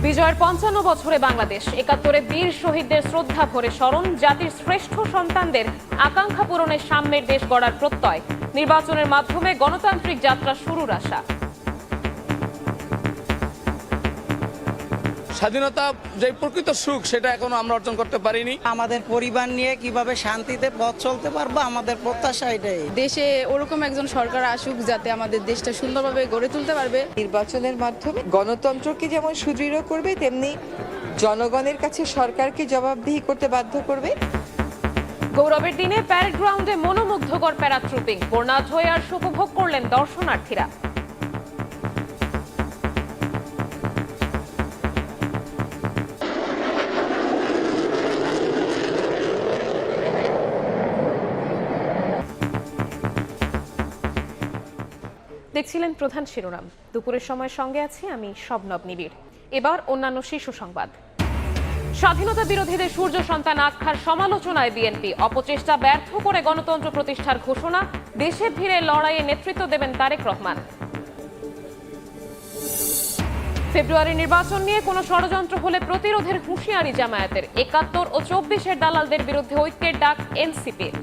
বিজয়ের ৫৫ বছরে বাংলাদেশ, ৭১ বীর শহীদদের শ্রদ্ধা ভরে স্মরণ, জাতির শ্রেষ্ঠ সন্তানদের আকাঙ্ক্ষা পূরণের সামনের দেশ গড়ার প্রত্যয়, নির্বাচনের মাধ্যমে গণতান্ত্রিক যাত্রা শুরুর আশা। স্বাধীনতা যে প্রকৃত সুখ সেটা এখনো আমরা অর্জন করতে পারিনি। আমাদের পরিবার নিয়ে কিভাবে শান্তিতে পথ চলতে পারবো, আমাদের প্রত্যাশা এটাই। দেশে ওরকম একজন সরকার আসুক যাতে আমাদের দেশটা সুন্দরভাবে গড়ে তুলতে পারবে। নির্বাচনের মাধ্যমে গণতন্ত্রকে যেমন সুদৃঢ় করবে, তেমনি জনগণের কাছে সরকারকে জবাবদিহি করতে বাধ্য করবে। গৌরবের দিনে প্যারেড গ্রাউন্ডে মনোমুগ্ধকর প্যারাট্রুপিং, বর্ণাঢ্য আর উপভোগ করলেন দর্শনার্থীরা। দেখছিলেন প্রধান শিরোনাম। দুপুরের সময় সঙ্গে আছি আমি শবনব নিবিড়। এবার অন্যান্য শীর্ষ সংবাদ। স্বাধীনতা বিরোধীদের সূর্য সন্তান আখ্যার সমালোচনায় বিএনপি, অপচেষ্টা ব্যর্থ করে গণতন্ত্র প্রতিষ্ঠার ঘোষণা, দেশে ফিরে লড়াইয়ে নেতৃত্ব দেবেন তারেক রহমান। ফেব্রুয়ারি নির্বাচন নিয়ে কোনো ষড়যন্ত্র হলে প্রতিরোধের হুঁশিয়ারি জামায়াতের, ৭১ ও ২৪-এর দালালদের বিরুদ্ধে ঐক্যের ডাক এনসিপির।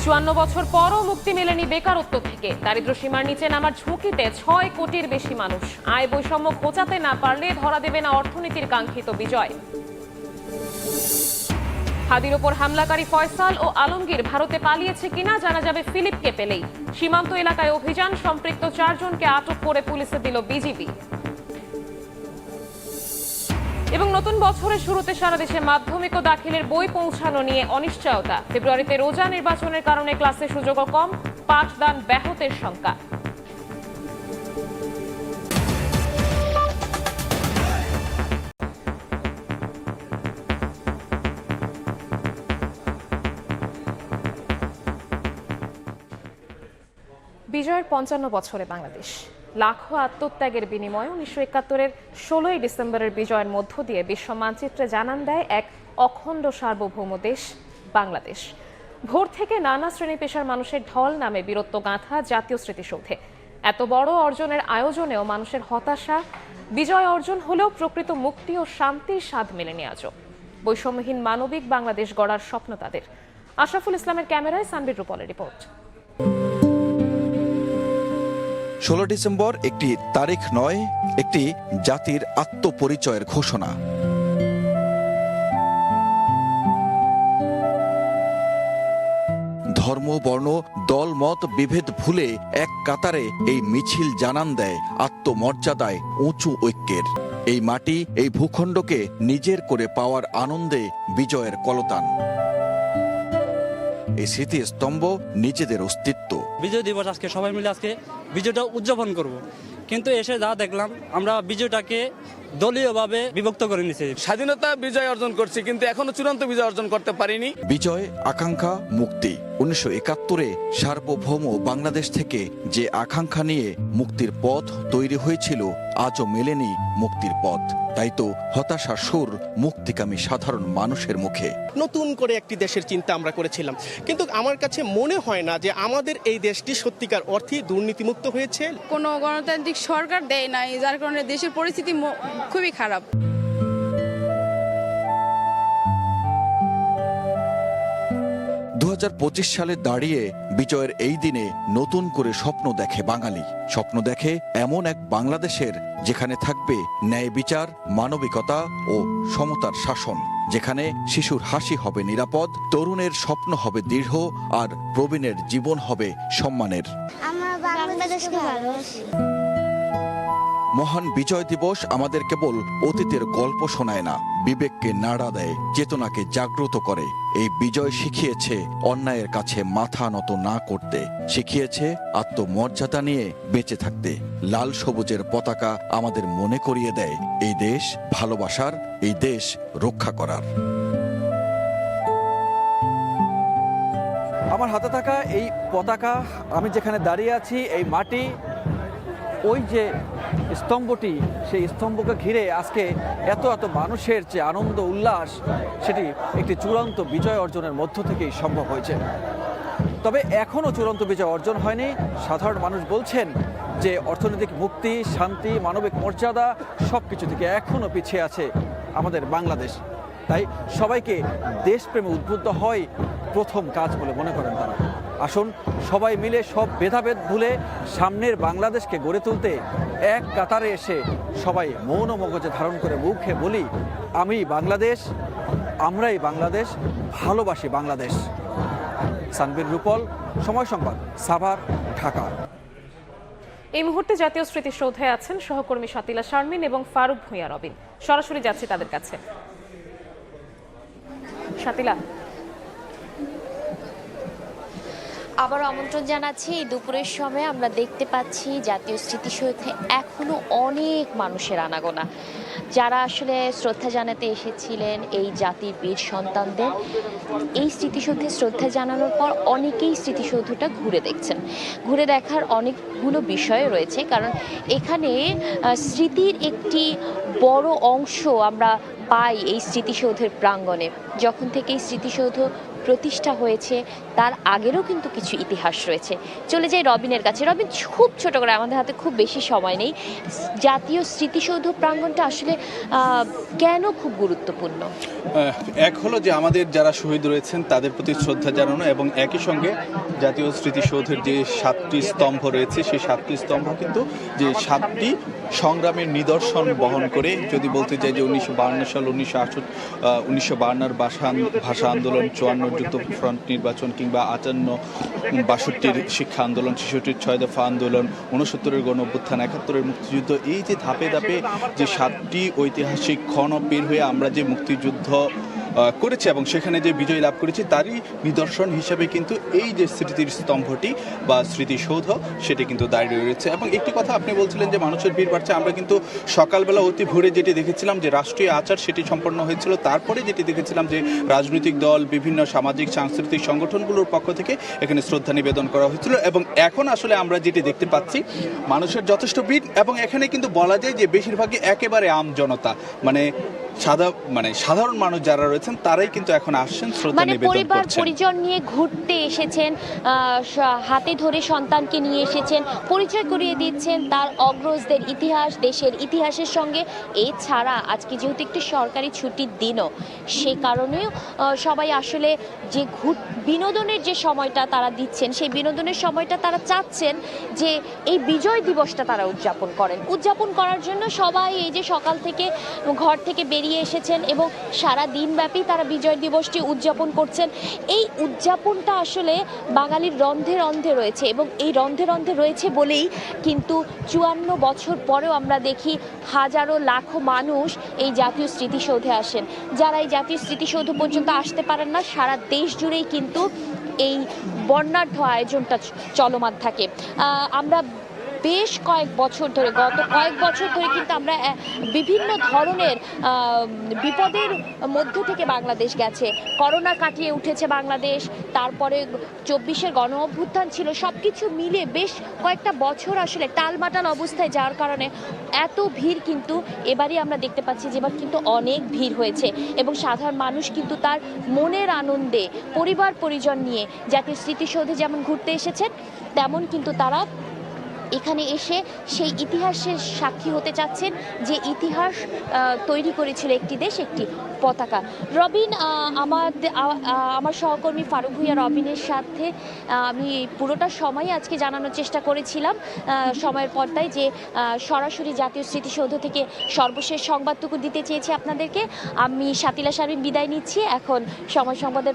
৫৪ বছর পরও মুক্তি মেলেনি বেকারত্ব থেকে, দারিদ্র্য সীমার নিচে নামার ঝুঁকিতে ৬ কোটির বেশি মানুষ। আয় বৈষম্য ঘোচাতে না পারলে ধরা দেবে না অর্থনীতির কাঙ্ক্ষিত বিজয়। হাদির ওপর হামলাকারী ফয়সাল ও আলমগীর ভারতে পালিয়েছে কিনা জানা যাবে ফিলিপকে পেলেই। সীমান্ত এলাকায় অভিযান, সম্পৃক্ত ৪ জনকে আটক করে পুলিশে দিল বিজিবি। এবং নতুন বছরের শুরুতে সারা দেশে মাধ্যমিক ও দাখিলের বই পৌঁছানো নিয়ে অনিশ্চয়তা। ফেব্রুয়ারিতে রোজা নির্বাচনের কারণে ক্লাসের সুযোগও কম, পাঠদান ব্যাহতের শঙ্কা। বিজয়ের ৫৫ বছরে বাংলাদেশ, লাখো আত্মত্যাগের বিনিময়ে ১৯৭১-এর ১৬ই ডিসেম্বরের বিজয়ের মধ্য দিয়ে বিশ্ব মানচিত্রে জানান দেয় এক অখণ্ড সার্বভৌম দেশ বাংলাদেশ। ভোর থেকে নানা শ্রেণী পেশার মানুষের ঢল নামে বীরত্ব গাঁথা জাতীয় স্মৃতিসৌধে। এত বড় অর্জনের আয়োজনেও মানুষের হতাশা, বিজয় অর্জন হলেও প্রকৃত মুক্তি ও শান্তির স্বাদ মেলেনি আজও। বৈষম্যহীন মানবিক বাংলাদেশ গড়ার স্বপ্ন তাদের। আশরাফুল ইসলামের ক্যামেরায় সানবির রূপলের রিপোর্ট। ১৬ ডিসেম্বর একটি তারিখ নয়, একটি জাতির আত্মপরিচয়ের ঘোষণা। ধর্ম, বর্ণ, দল, মত বিভেদ ভুলে এক কাতারে এই মিছিল জানান দেয় আত্মমর্যাদায় উঁচু ঐক্যের। এই মাটি, এই ভূখণ্ডকে নিজের করে পাওয়ার আনন্দে বিজয়ের কলতান। এই স্মৃতিস্তম্ভ নিজেদের অস্তিত্ব। বিজয় দিবস আজকে সবাই মিলে আজকে বিজয়টা উদযাপন করব, কিন্তু এসে যা দেখলাম আমরা বিজয়টাকে দলীয়ভাবে বিভক্ত করে নিয়েছি। স্বাধীনতা বিজয় অর্জন করছি, কিন্তু এখনো চূড়ান্ত বিজয় অর্জন করতে পারিনি। বিজয়, আকাঙ্ক্ষা, মুক্তি। ১৯৭১-এ সার্বভৌম বাংলাদেশ থেকে যে আকাঙ্ক্ষা নিয়ে মুক্তির পথ তৈরি হয়েছিল, আজও মেলেনি মুক্তির পথ। তাই তো হতাশার সুর মুক্তিকামী সাধারণ মানুষের মুখে। নতুন করে একটি দেশের চিন্তা আমরা করেছিলাম, কিন্তু আমার কাছে মনে হয় না যে আমাদের এই দেশটি সত্যিকার অর্থে দুর্নীতিমুক্ত হয়েছে। কোনো গণতান্ত্রিক সরকার দেয় নাই, যার কারণে দেশের পরিস্থিতি খুবই খারাপ। ২০২৫ সালে দাঁড়িয়ে বিজয়ের এই দিনে নতুন করে স্বপ্ন দেখে বাঙালি। স্বপ্ন দেখে এমন এক বাংলাদেশের যেখানে থাকবে ন্যায় বিচার, মানবিকতা ও সমতার শাসন, যেখানে শিশুর হাসি হবে নিরাপদ, তরুণের স্বপ্ন হবে দৃঢ়, আর প্রবীণের জীবন হবে সম্মানের। মহান বিজয় দিবস আমাদের কেবল অতীতের গল্প শোনায় না, বিবেককে নাড়া দেয়, চেতনাকে জাগ্রত করে। এই বিজয় শিখিয়েছে অন্যায়ের কাছে মাথা নত না করতে, শিখিয়েছে আত্মমর্যাদা নিয়ে বেঁচে থাকতে। লাল সবুজের পতাকা আমাদের মনে করিয়ে দেয় এই দেশ ভালোবাসার, এই দেশ রক্ষা করার। আমার হাতে থাকা এই পতাকা, আমি যেখানে দাঁড়িয়ে আছি, এই মাটি, ওই যে স্তম্ভটি, সেই স্তম্ভকে ঘিরে আজকে এত মানুষের যে আনন্দ উল্লাস, সেটি একটি চূড়ান্ত বিজয় অর্জনের মধ্য থেকেই সম্ভব হয়েছে। তবে এখনও চূড়ান্ত বিজয় অর্জন হয়নি। সাধারণ মানুষ বলছেন যে অর্থনৈতিক মুক্তি, শান্তি, মানবিক মর্যাদা সব কিছু থেকে এখনও পিছিয়ে আছে আমাদের বাংলাদেশ। তাই সবাইকে দেশপ্রেমে উদ্বুদ্ধ হয় প্রথম কাজ বলে মনে করেন তারা। আসুন সবাই মিলে সব ভেদাভেদ ভুলে সামনের বাংলাদেশকে গড়ে তুলতে এক কাতারে এসে সবাই মৌন মগজে ধারণ করে মুখে বলি, আমি বাংলাদেশ, আমরাই বাংলাদেশ, ভালোবাসি বাংলাদেশ। সানবীর রূপল, সময় সংবাদ, সাভার, ঢাকা। এই মুহূর্তে জাতীয় স্মৃতিসৌধে আছেন সহকর্মী শাতিলা শারমিন এবং ফারুক ভূঁইয়া রবিন। সরাসরি যাচ্ছি তাদের কাছে। শাতিলা, আবারও আমন্ত্রণ জানাচ্ছি। এই দুপুরের সময় আমরা দেখতে পাচ্ছি জাতীয় স্মৃতিসৌধে এখনো অনেক মানুষের আনাগোনা, যারা আসলে শ্রদ্ধা জানাতে এসেছিলেন এই জাতির বীর সন্তানদের। এই স্মৃতিসৌধে শ্রদ্ধা জানানোর পর অনেকেই স্মৃতিসৌধটা ঘুরে দেখছেন। ঘুরে দেখার অনেকগুলো বিষয় রয়েছে, কারণ এখানে স্মৃতির একটি বড় অংশ আমরা পাই এই স্মৃতিসৌধের প্রাঙ্গণে। যখন থেকে এই স্মৃতিসৌধ প্রতিষ্ঠা হয়েছে তার আগেরও কিন্তু কিছু ইতিহাস রয়েছে। চলে যাই রবিনের কাছে। রবিন, খুব ছোট করে, আমাদের হাতে খুব বেশি সময় নেই, জাতীয় স্মৃতিসৌধ প্রাঙ্গণটা আসলে কেন খুব গুরুত্বপূর্ণ? এক হলো যে আমাদের যারা শহীদ রয়েছেন তাদের প্রতি শ্রদ্ধা জানানো, এবং একই সঙ্গে জাতীয় স্মৃতিসৌধের যে 7টি স্তম্ভ রয়েছে সেই 7টি স্তম্ভ কিন্তু যে 7টি সংগ্রামের নিদর্শন বহন করে। যদি বলতে চাই যে 1952 সাল, 1952 ভাষা আন্দোলন, 54 যুক্তফ্রন্ট নির্বাচন, কিংবা 58-62 শিক্ষা আন্দোলন, 66 6 দফা আন্দোলন, 69 গণ অভ্যুত্থান, 71 মুক্তিযুদ্ধ, এই যে ধাপে ধাপে যে 7টি ঐতিহাসিক ক্ষণ পের হয়ে আমরা যে মুক্তিযুদ্ধ করেছে এবং সেখানে যে বিজয় লাভ করেছে তারই নিদর্শন হিসেবে কিন্তু এই যে স্মৃতির স্তম্ভটি বা স্মৃতিসৌধ সেটি কিন্তু দাঁড়িয়ে রয়েছে। এবং একটি কথা আপনি বলছিলেন যে মানুষের ভিড় বাড়ছে, আমরা কিন্তু সকালবেলা অতি ভোরে যেটি দেখেছিলাম যে রাষ্ট্রীয় আচার সেটি সম্পন্ন হয়েছিল, তারপরে যেটি দেখেছিলাম যে রাজনৈতিক দল, বিভিন্ন সামাজিক সাংস্কৃতিক সংগঠনগুলোর পক্ষ থেকে এখানে শ্রদ্ধা নিবেদন করা হয়েছিল। এবং এখন আসলে আমরা যেটি দেখতে পাচ্ছি মানুষের যথেষ্ট ভিড়, এবং এখানে কিন্তু বলা যায় যে বেশিরভাগই একেবারে আম জনতা, মানে সাধারণ মানুষ যারা রয়েছেন তারাই কিন্তু এখন আসছেন, শ্রদ্ধা নিবেদন করছেন। পরিবার পরিজন নিয়ে ঘুরতে এসেছেন, হাতে ধরে সন্তানকে নিয়ে এসেছেন, পরিচয় করিয়ে দিচ্ছেন তার অগ্রজদের ইতিহাস, দেশের ইতিহাসের সঙ্গে। এছাড়া আজকে যেহেতু একটি সরকারি ছুটির দিনও, সে কারণেও সবাই আসলে যে বিনোদনের যে সময়টা তারা দিচ্ছেন, সেই বিনোদনের সময়টা তারা চাচ্ছেন যে এই বিজয় দিবসটা তারা উদযাপন করার জন্য সবাই এই যে সকাল থেকে ঘর থেকে বেরিয়ে এসেছেন এবং সারা দিনব্যাপী তারা বিজয় দিবসটি উদযাপন করছেন। এই উদযাপনটা আসলে বাঙালির রন্ধে রন্ধে রয়েছে, এবং এই রন্ধে রন্ধে রয়েছে বলেই কিন্তু 54 বছর পরেও আমরা দেখি হাজারো লাখো মানুষ এই জাতীয় স্মৃতিসৌধে আসেন। যারা এই জাতীয় স্মৃতিসৌধ পর্যন্ত আসতে পারেন না, সারা দেশ জুড়েই কিন্তু এই বর্ণাঢ্য আয়োজনটা চলমান থাকে। আমরা বেশ কয়েক বছর ধরে, গত কয়েক বছর ধরে কিন্তু আমরা বিভিন্ন ধরনের বিপদের মধ্য থেকে বাংলাদেশ গেছে। করোনা কাটিয়ে উঠেছে বাংলাদেশ, তারপরে 24-এর গণ অভ্যুত্থান ছিল, সব কিছু মিলে বেশ কয়েকটা বছর আসলে টালমাটাল অবস্থায় যাওয়ার কারণে এত ভিড় কিন্তু এবারই আমরা দেখতে পাচ্ছি যে এবার কিন্তু অনেক ভিড় হয়েছে। এবং সাধারণ মানুষ কিন্তু তার মনের আনন্দে পরিবার পরিজন নিয়ে জাতীয় স্মৃতিসৌধে যেমন ঘুরতে এসেছেন, তেমন কিন্তু তারা এখানে এসে সেই ইতিহাসের সাক্ষী হতে চাচ্ছেন, যে ইতিহাস তৈরি করেছিল একটি দেশ, একটি পতাকা। রবিন, আমার সহকর্মী ফারুক ভূঁইয়া রবিনের সাথে আমি পুরোটা সময় আজকে জানানোর চেষ্টা করেছিলাম সময়ের পর্দায়, যে সরাসরি জাতীয় স্মৃতিসৌধ থেকে সর্বশেষ সংবাদটুকু দিতে চেয়েছি আপনাদেরকে। আমি শাতিলা শারমিন বিদায় নিচ্ছি। এখন সময় সংবাদের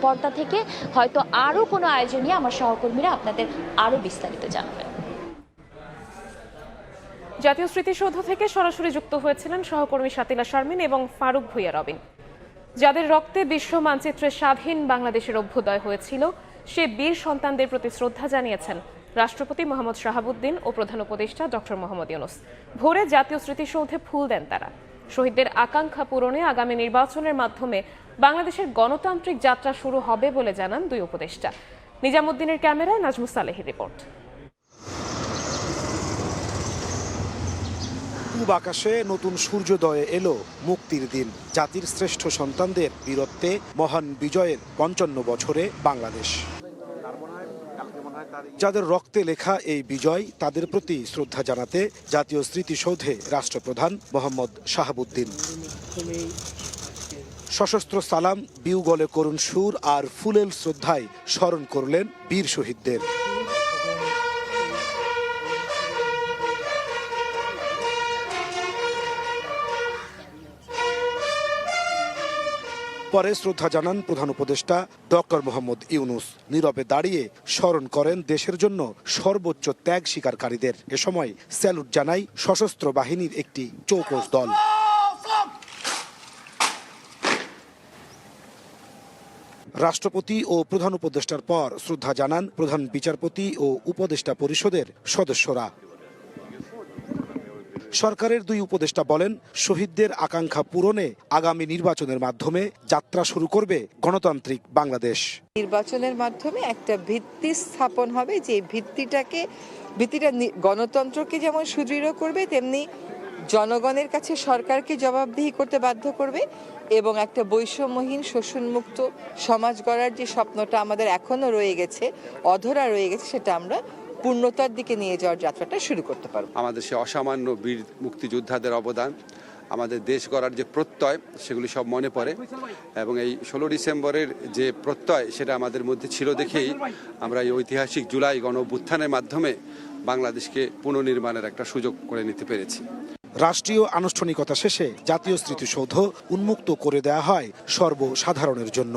পর্দা থেকে হয়তো আরও কোনো আয়োজনে আমার সহকর্মীরা আপনাদের আরও বিস্তারিত জানাবেন। জাতীয় স্মৃতিসৌধ থেকে সরাসরি যুক্ত হয়েছিলেন সহকর্মী শাতিলা শারমিন এবং ফারুক ভূঁইয়া রবিন। যাদের রক্তে বিশ্ব মানচিত্রে স্বাধীন বাংলাদেশের অভ্যুদয় হয়েছিল, সে বীর সন্তানদের প্রতি শ্রদ্ধা জানিয়েছেন রাষ্ট্রপতি মোহাম্মদ শাহাবুদ্দিন ও প্রধান উপদেষ্টা ডক্টর মোহাম্মদ ইউনূস। ভোরে জাতীয় স্মৃতিসৌধে ফুল দেন তারা। শহীদদের আকাঙ্ক্ষা পূরণে আগামী নির্বাচনের মাধ্যমে বাংলাদেশের গণতান্ত্রিক যাত্রা শুরু হবে বলে জানান দুই উপদেষ্টা। নিজামুদ্দিনের ক্যামেরায় নাজমুস সালেহের রিপোর্ট। পূব আকাশে নতুন সূর্যোদয়ে এলো মুক্তির দিন। জাতির শ্রেষ্ঠ সন্তানদের বীরত্বে মহান বিজয়ের 55 বছরে বাংলাদেশ। যাদের রক্তে লেখা এই বিজয়, তাদের প্রতি শ্রদ্ধা জানাতে জাতীয় স্মৃতিসৌধে রাষ্ট্রপ্রধান মোহাম্মদ শাহাবুদ্দিন সশস্ত্র সালাম, বিউগলে করুণ সুর আর ফুলেল শ্রদ্ধায় স্মরণ করলেন বীর শহীদদের। পরে শ্রদ্ধা জানান প্রধান উপদেষ্টা ডক্টর মোহাম্মদ ইউনূস। নীরবে দাঁড়িয়ে স্মরণ করেন দেশের জন্য সর্বোচ্চ ত্যাগ স্বীকারকারীদের। এ সময় স্যালুট জানায় সশস্ত্র বাহিনীর একটি চৌকস দল। রাষ্ট্রপতি ও প্রধান উপদেষ্টার পর শ্রদ্ধা জানান প্রধান বিচারপতি ও উপদেষ্টা পরিষদের সদস্যরা। সরকারের দুই উপদেষ্টা বলেন, শহীদদের আকাঙ্ক্ষা পূরণে আগামী নির্বাচনের মাধ্যমে যাত্রা শুরু করবে গণতান্ত্রিক বাংলাদেশ। নির্বাচনের মাধ্যমে একটা ভিত্তি স্থাপন হবে, যে ভিত্তিটা গণতন্ত্রকে যেমন সুদৃঢ় করবে, তেমনি জনগণের কাছে সরকারকে জবাবদিহি করতে বাধ্য করবে এবং একটা বৈষম্যহীন শোষণমুক্ত সমাজ গড়ার যে স্বপ্নটা আমাদের এখনো রয়ে গেছে, অধরা রয়ে গেছে, সেটা আমরা পূর্ণতার দিকে নিয়ে যাওয়ার যাত্রাটা শুরু করতে পারবো। আমাদের সে অসামান্য বীর মুক্তিযোদ্ধাদের অবদান, আমাদের দেশ গড়ার যে প্রত্যয়, সেগুলি সব মনে পড়ে এবং এই 16 ডিসেম্বরের যে প্রত্যয়, সেটা আমাদের মধ্যে ছিল দেখেই আমরা এই ঐতিহাসিক জুলাই গণ অভ্যুত্থানের মাধ্যমে বাংলাদেশকে পুনর্নির্মাণের একটা সুযোগ করে নিতে পেরেছি। রাষ্ট্রীয় আনুষ্ঠানিকতা শেষে জাতীয় স্মৃতিসৌধ উন্মুক্ত করে দেয়া হয় সর্বসাধারণের জন্য।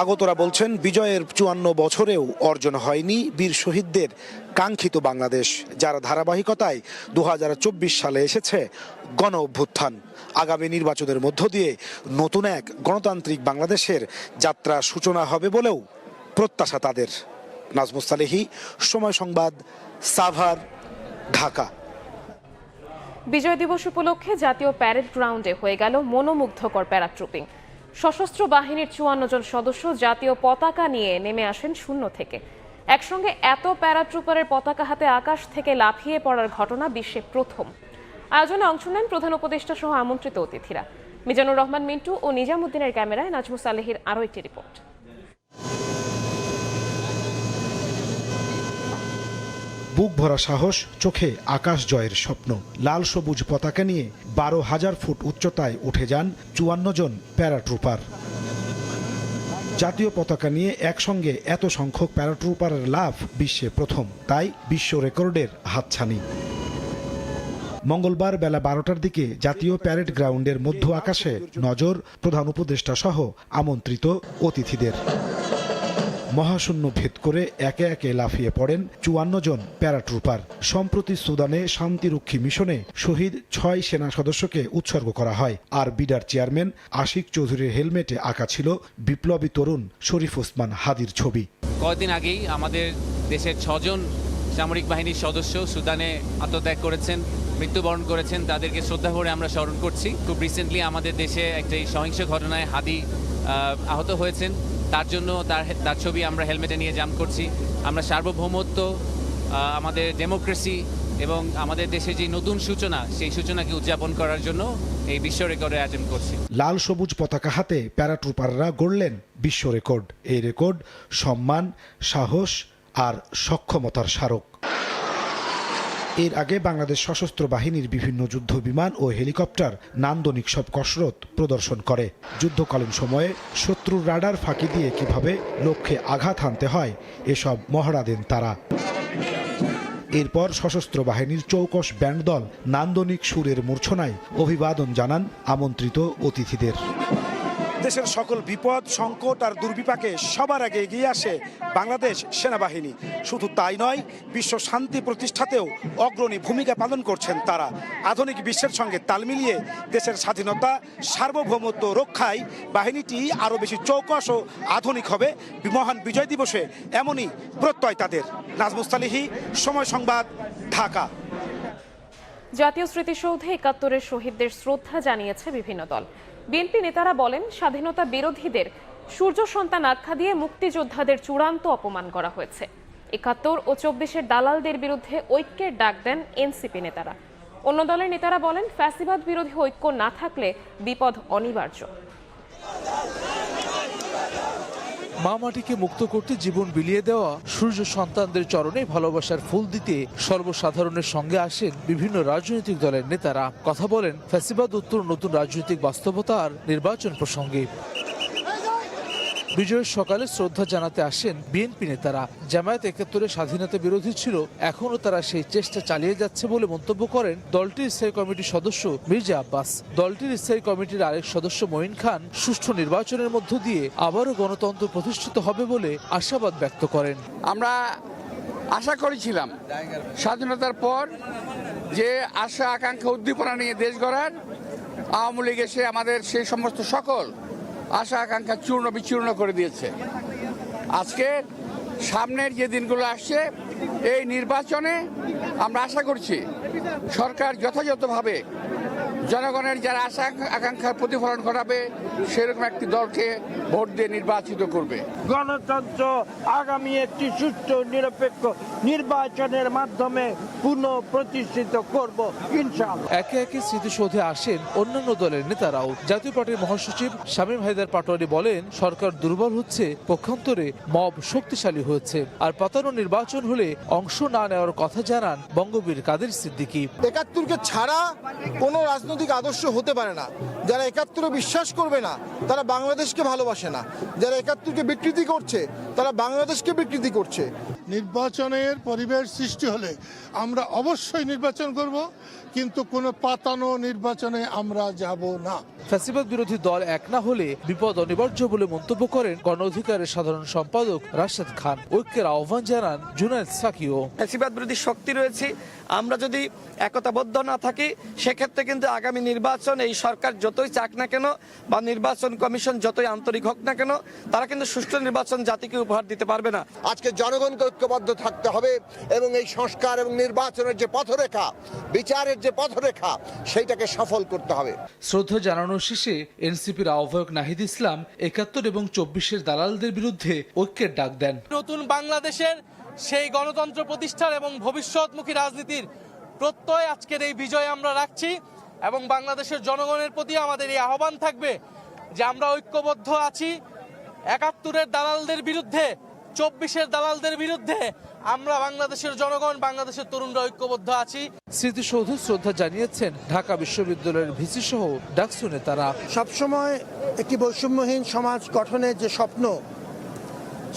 আগতরা বলছেন, বিজয়ের 54 বছরেও অর্জন হয়নি বীর শহীদদের কাঙ্ক্ষিত বাংলাদেশ, যার ধারাবাহিকতায় 2024 সালে এসেছে গণ অভ্যুত্থান। আগামী নির্বাচনের মধ্য দিয়ে নতুন এক গণতান্ত্রিক বাংলাদেশের যাত্রা সূচনা হবে বলেও প্রত্যাশা তাদের। নাজমুস সালেহী, সময় সংবাদ, সাভার, ঢাকা। বিজয় দিবস উপলক্ষে জাতীয় প্যারেড গ্রাউন্ডে হয়ে গেল মনোমুগ্ধকর প্যারাট্রুপিং। সশস্ত্র বাহিনীর 54 জন সদস্য জাতীয় পতাকা নিয়ে নেমে আসেন শূন্য থেকে। একসঙ্গে এত প্যারাট্রুপারের পতাকা হাতে আকাশ থেকে লাফিয়ে পড়ার ঘটনা বিশ্বে প্রথম। আয়োজনে অংশ নেন প্রধান উপদেষ্টা সহ আমন্ত্রিত অতিথিরা। মিজানুর রহমান মিন্টু ও নিজামুদ্দিনের ক্যামেরায় নাজমুস সালেহীর আরও একটি রিপোর্ট। বুক ভরা সাহস, চোখে আকাশ জয়ের স্বপ্ন। লাল সবুজ পতাকা নিয়ে 12,000 ফুট উচ্চতায় উঠে যান 54 জন প্যারাট্রুপার। জাতীয় পতাকা নিয়ে একসঙ্গে এত সংখ্যক প্যারাট্রুপারের লাভ বিশ্বে প্রথম, তাই বিশ্ব রেকর্ডের হাতছানি। মঙ্গলবার বেলা 12টার দিকে জাতীয় প্যারেড গ্রাউন্ডের মধ্য আকাশে নজর প্রধান উপদেষ্টা সহ আমন্ত্রিত অতিথিদের। মহাশূন্য ভেদ করে একে একে লাফিয়ে পড়েন 54 জন প্যারাট্রুপার। সম্প্রতি সুদানে শান্তিরক্ষী মিশনে শহীদ 6 সেনা সদস্যকে উৎসর্গ করা হয়। আর বিডার চেয়ারম্যান আশিক চৌধুরীর হেলমেটে আঁকা ছিল বিপ্লবী তরুণ শরীফ ওসমান হাদির ছবি। কয়েকদিন আগেই আমাদের দেশের 6 জন সামরিক বাহিনীর সদস্য সুদানে আত্মত্যাগ করেছেন, মৃত্যুবরণ করেছেন। তাদেরকে শ্রদ্ধা করে আমরা স্মরণ করছি। খুব রিসেন্টলি আমাদের দেশে একটি সহিংস ঘটনায় হাদি আহত হয়েছেন। তার জন্য তার ছবি আমরা হেলমেটে নিয়ে জাম্প করছি। আমরা সার্বভৌমত্ব, আমাদের ডেমোক্রেসি এবং আমাদের দেশে যে নতুন সূচনা, সেই সূচনাকে উদযাপন করার জন্য এই বিশ্ব রেকর্ডের আয়োজন করছি। লাল সবুজ পতাকা হাতে প্যারাট্রুপাররা গড়লেন বিশ্ব রেকর্ড। এই রেকর্ড সম্মান, সাহস আর সক্ষমতার স্মারক। এর আগে বাংলাদেশ সশস্ত্র বাহিনীর বিভিন্ন যুদ্ধ বিমান ও হেলিকপ্টার নান্দনিক সব কসরত প্রদর্শন করে। যুদ্ধকালীন সময়ে শত্রুর রাডার ফাঁকি দিয়ে কিভাবে লক্ষ্যে আঘাত হানতে হয়, এসব মহড়া দেন তারা। এরপর সশস্ত্র বাহিনীর চৌকস ব্যান্ড দল নান্দনিক সুরের মূর্ছনায় অভিবাদন জানান আমন্ত্রিত অতিথিদের। দেশের সকল বিপদ, সংকট আর দুর্বিপাকে সবার আগে এগিয়ে আসে বাংলাদেশ সেনাবাহিনী। শুধু তাই নয়, বিশ্ব শান্তি প্রতিষ্ঠাতেও অগ্রণী ভূমিকা পালন করছেন তারা। আধুনিক বিশ্বের সঙ্গে তাল মিলিয়ে দেশের স্বাধীনতা, সার্বভৌমত্ব রক্ষায় বাহিনীটি আরও বেশি চৌকস ও আধুনিক হবে মহান বিজয় দিবসে, এমনই প্রত্যয় তাদের। নাজমুস সালেহী, সময় সংবাদ, ঢাকা। জাতীয় স্মৃতিসৌধে 71-এর শহীদদের শ্রদ্ধা জানিয়েছে বিভিন্ন দল। বিএনপি নেতারা বলেন, স্বাধীনতা বিরোধীদের সূর্য সন্তান আখ্যা দিয়ে মুক্তিযোদ্ধাদের চূড়ান্ত অপমান করা হয়েছে। 71 ও 24-এর দালালদের বিরুদ্ধে ঐক্যের ডাক দেন এনসিপি নেতারা। অন্য দলের নেতারা বলেন, ফ্যাসিবাদ বিরোধী ঐক্য না থাকলে বিপদ অনিবার্য। মা মাটিকে মুক্ত করতে জীবন বিলিয়ে দেওয়া সূর্য সন্তানদের চরণে ভালোবাসার ফুল দিতে সর্বসাধারণের সঙ্গে আসেন বিভিন্ন রাজনৈতিক দলের নেতারা। কথা বলেন ফ্যাসিবাদ উত্তর নতুন রাজনৈতিক বাস্তবতার নির্বাচন প্রসঙ্গে। বিজয়ের সকালে শ্রদ্ধা জানাতে আসেন বিএনপি নেতারা। জামায়াত ৭১-এর স্বাধীনতা বিরোধী ছিল, এখনও তারা সেই চেষ্টা চালিয়ে যাচ্ছে বলে মন্তব্য করেন দলটির স্থায়ী কমিটির সদস্য মির্জা আব্বাস। দলটির স্থায়ী কমিটির আরেক সদস্য মঈন খান সুষ্ঠু নির্বাচনের মধ্য দিয়ে আবারও গণতন্ত্র প্রতিষ্ঠিত হবে বলে আশাবাদ ব্যক্ত করেন। আমরা আশা করেছিলাম স্বাধীনতার পর যে আশা আকাঙ্ক্ষা উদ্দীপনা নিয়ে দেশ গড়ার, আওয়ামী লীগ এসে আমাদের সেই সমস্ত সকল আশা আকাঙ্ক্ষা চূর্ণ বিচূর্ণ করে দিয়েছে। আজকে সামনের যে দিনগুলো আসছে এই নির্বাচনে আমরা আশা করছি সরকার যথাযথভাবে জনগণের যারা আশা আকাঙ্ক্ষার প্রতিফলন ঘটাবে সেরকম একটি দলকে ভোট দিয়ে নির্বাচিত করবে। গণতন্ত্র আগামী একটি সুষ্ঠু নিরপেক্ষ নির্বাচনের মাধ্যমে পুনঃ প্রতিষ্ঠিত করব ইনশাআল্লাহ। একে একে স্মৃতিসৌধে আসেন অন্যান্য দলের নেতারাও। জাতীয় পার্টির মহাসচিব শামীম হায়দার পাটোয়ারি বলেন, সরকার দুর্বল হচ্ছে, পক্ষান্তরে মব শক্তিশালী হয়েছে, আর পাতানো নির্বাচন হলে অংশ না নেওয়ার কথা জানান বঙ্গবীর কাদের সিদ্দিকী। ৭১কে ছাড়া কোনো রাজনৈতিক আদর্শ হতে পারে না। যারা ৭১-এ বিশ্বাস করবে না তারা বাংলাদেশকে ভালোবাসে না। যারা ৭১-কে বিকৃতি করছে তারা বাংলাদেশকে বিকৃতি করছে। নির্বাচনের পরিবেশ সৃষ্টি হলে আমরা অবশ্যই নির্বাচন করব, কিন্তু কোনো পাতানো নির্বাচনে আমরা যাব না। ফ্যাসিবাদ বিরোধী দল এক না হলে বিপদ অনিবার্য বলে মন্তব্য করেন গণ অধিকারের সাধারণ সম্পাদক রাশেদ খান। ঐক্যের আহ্বান জানান জুনায়েদ সাকিও। ফ্যাসিবাদ বিরোধী শক্তি রয়েছে, আমরা যদি একতাবদ্ধ না থাকি সেক্ষেত্রে কিন্তু আগামী নির্বাচন এই সরকার যতই চাক না কেন বা নির্বাচন কমিশন যতই আন্তরিক হোক না কেন, তারা কিন্তু সুষ্ঠু নির্বাচন জাতিকে উপহার দিতে পারবে না। আজকে জনগণকে ঐক্যবদ্ধ থাকতে হবে এবং এই সংস্কার এবং নির্বাচনের যে পথরেখা, বিচারের যে পথরেখা, সেইটাকে সফল করতে হবে। শ্রদ্ধা জানানোর শেষে এনসিপির আহ্বায়ক নাহিদ ইসলাম ৭১ এবং ২৪-এর দালালদের বিরুদ্ধে ঐক্যের ডাক দেন। নতুন বাংলাদেশের সেই গণতন্ত্র প্রতিষ্ঠার এবং ভবিষ্যৎমুখী রাজনীতির প্রত্যয় আজকের এই বিজয় আমরা রাখছি এবং বাংলাদেশের জনগণের প্রতি আমাদের এই আহ্বান থাকবে যে আমরা ঐক্যবদ্ধ আছি। ৭১-এর দালালদের বিরুদ্ধে, ২৪-এর দালালদের বিরুদ্ধে আমরা বাংলাদেশের জনগণ, বাংলাদেশের তরুণরা ঐক্যবদ্ধ আছি। স্মৃতিসৌধে শ্রদ্ধা জানিয়েছেন ঢাকা বিশ্ববিদ্যালয়ের ভিসি সহ ডাকসু নেতারা। সবসময় একটি বৈষম্যহীন সমাজ গঠনের যে স্বপ্ন,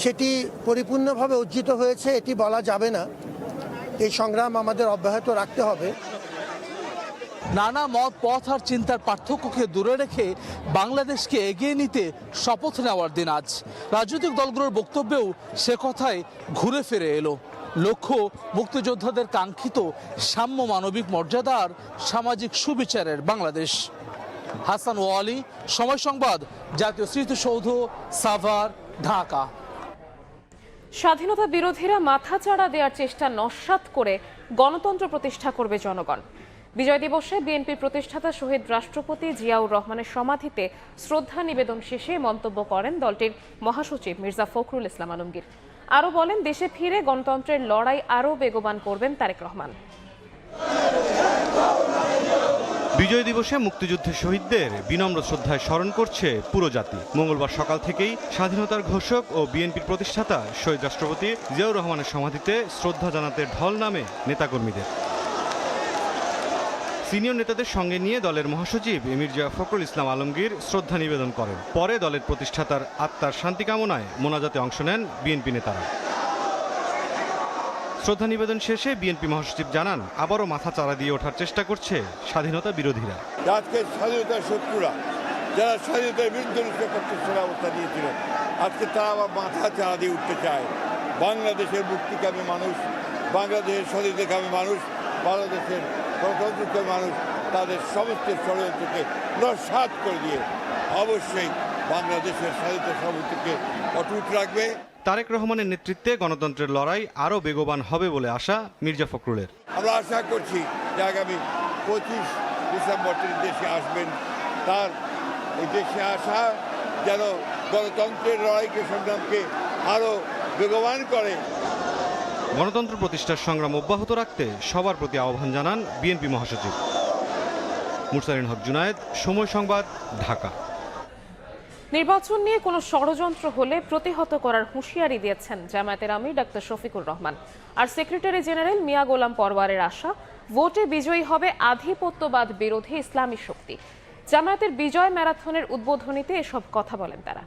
সেটি পরিপূর্ণভাবে অর্জিত হয়েছে এটি বলা যাবে না। এই সংগ্রাম আমাদের অব্যাহত রাখতে হবে। নানা মত, পথ আর চিন্তার পার্থক্যকে দূরে রেখে বাংলাদেশকে এগিয়ে নিতে শপথ নেওয়ার দিন আজ। রাজনৈতিক দলগুলোর বক্তব্যেও সে কথাই ঘুরে ফিরে এলো। লক্ষ্য মুক্তিযোদ্ধাদের কাঙ্ক্ষিত সাম্য, মানবিক মর্যাদার সামাজিক সুবিচারের বাংলাদেশ। হাসান ওয়ালি, সময় সংবাদ, জাতীয় স্মৃতিসৌধ, সাভার, ঢাকা। স্বাধীনতা বিরোধীরা মাথাচাড়া দেওয়ার চেষ্টা নস্যাৎ করে গণতন্ত্র প্রতিষ্ঠা করবে জনগণ। বিজয় দিবসে বিএনপির প্রতিষ্ঠাতা শহীদ রাষ্ট্রপতি জিয়াউর রহমানের সমাধিতে শ্রদ্ধা নিবেদন শেষে মন্তব্য করেন দলটির মহাসচিব মির্জা ফখরুল ইসলাম আলমগীর। আরও বলেন, দেশে ফিরে গণতন্ত্রের লড়াই আরও বেগবান করবেন তারেক রহমান। বিজয় দিবসে মুক্তিযুদ্ধের শহীদদের বিনম্র শ্রদ্ধায় স্মরণ করছে পুরো জাতি। মঙ্গলবার সকাল থেকেই স্বাধীনতার ঘোষক ও বিএনপির প্রতিষ্ঠাতা শহীদ রাষ্ট্রপতি জিয়াউর রহমানের সমাধিতে শ্রদ্ধা জানাতে ঢল নামে নেতাকর্মীদের। সিনিয়র নেতাদের সঙ্গে নিয়ে দলের মহাসচিব মির্জা ফখরুল ইসলাম আলমগীর শ্রদ্ধা নিবেদন করেন। পরে দলের প্রতিষ্ঠাতার আত্মার শান্তি কামনায় মোনাজাতে অংশ নেন বিএনপি নেতারা। শ্রদ্ধা নিবেদন শেষে বিএনপি মহাসচিব জানান, আবারও মাথা চাড়া দিয়ে ওঠার চেষ্টা করছে স্বাধীনতা বিরোধীরা। আজকে স্বাধীনতার শত্রুরা যারা স্বাধীনতার বিরুদ্ধে করতে অবস্থা নিয়েছিল, আজকে তারা আবার মাথা চাড়া দিয়ে উঠতে চায়। বাংলাদেশের মুক্তিকামী মানুষ, বাংলাদেশের স্বাধীনতাকামী মানুষ, বাংলাদেশের গণতন্ত্রকামী মানুষ তাদের সমস্ত ষড়যন্ত্রকে নস্যাৎ করে দিয়ে অবশ্যই বাংলাদেশের স্বাধীনতা সার্বভৌমত্বকে অটুট রাখবে। তারেক রহমানের নেতৃত্বে গণতন্ত্রের লড়াই আরও বেগবান হবে বলে আশা মির্জা ফখরুলের। আমরা আশা করছি যে আগামী 25 ডিসেম্বর তিনি দেশে আসবেন। তার এই দেশে আসা যেন গণতন্ত্রের লড়াইকে, সংগ্রামকে আরও বেগবান করে। গণতন্ত্র প্রতিষ্ঠার সংগ্রাম অব্যাহত রাখতে সবার প্রতি আহ্বান জানান বিএনপি মহাসচিব। মুরসালিন হক জুনায়েদ, সময় সংবাদ, ঢাকা। নির্বাচন নিয়ে কোনো ষড়যন্ত্র হলে প্রতিহত করার হুঁশিয়ারি দিয়েছেন জামায়াতের আমির ডাক্তার শফিকুর রহমান। আর সেক্রেটারি জেনারেল মিয়া গোলাম পরওয়ারের আশা, ভোটে বিজয়ী হবে আধিপত্যবাদ বিরোধী ইসলামী শক্তি। জামায়াতের বিজয় ম্যারাথনের উদ্বোধনীতে এসব কথা বলেন তারা।